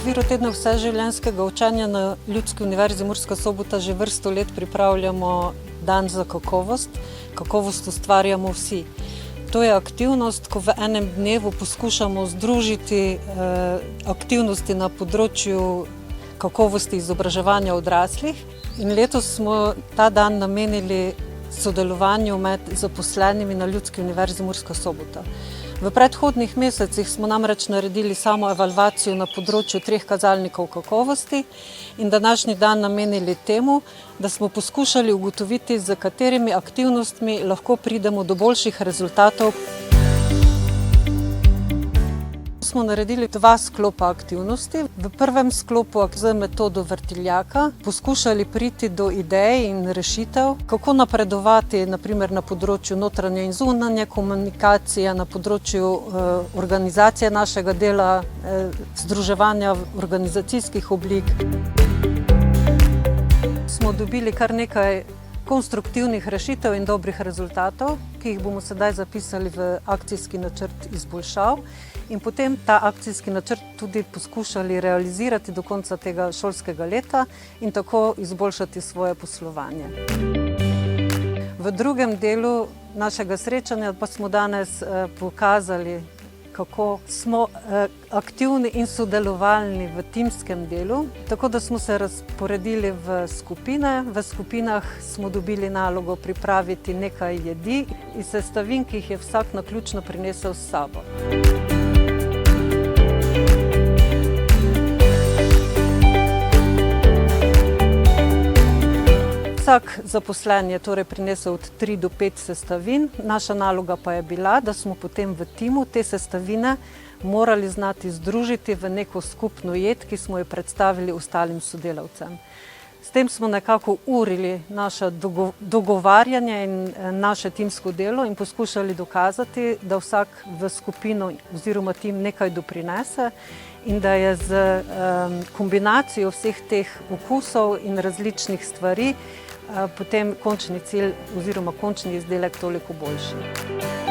okviru tedna vseživljenjskega učenja na Ljudski univerzi Murska Sobota že vrsto let pripravljamo dan za kakovost. Kakovost ustvarjamo vsi. To je aktivnost, ko v enem dnevu poskušamo združiti aktivnosti na področju kakovosti izobraževanja odraslih. In letos smo ta dan namenili sodelovanju med zaposlenimi na Ljudski univerzi Murska Sobota. V predhodnih mesecih smo namreč naredili samo evalvacijo na področju 3 kazalnikov kakovosti in današnji dan namenili temu, da smo poskušali ugotoviti, z katerimi aktivnostmi lahko pridemo do boljših rezultatov. Smo naredili 2 sklopa aktivnosti. V prvem sklopu z metodo vrtiljaka poskušali priti do idej in rešitev, kako napredovati naprimer na področju notranje in zunanje komunikacije, na področju organizacije našega dela, združevanja organizacijskih oblik. Smo dobili kar nekaj konstruktivnih rešitev in dobrih rezultatov, ki jih bomo sedaj zapisali v akcijski načrt izboljšav in potem ta akcijski načrt tudi poskušali realizirati do konca tega šolskega leta in tako izboljšati svoje poslovanje. V drugem delu našega srečanja pa smo danes pokazali, kako smo aktivni in sodelovalni v timskem delu, tako da smo se razporedili v skupine. V skupinah smo dobili nalogo pripraviti nekaj jedi iz sestavin, ki jih je vsak naključno prinesel s sabo. Vsak zaposlen je torej prinesel od 3 do 5 sestavin. Naša naloga pa je bila, da smo potem v timu te sestavine morali znati združiti v neko skupno jed, ki smo jo predstavili ostalim sodelavcem. S tem smo nekako urili naše dogovarjanje in naše timsko delo in poskušali dokazati, da vsak v skupino oziroma tim nekaj doprinese in da je z kombinacijo vseh teh okusov in različnih stvari potem končni cilj oziroma končni izdelek toliko boljši.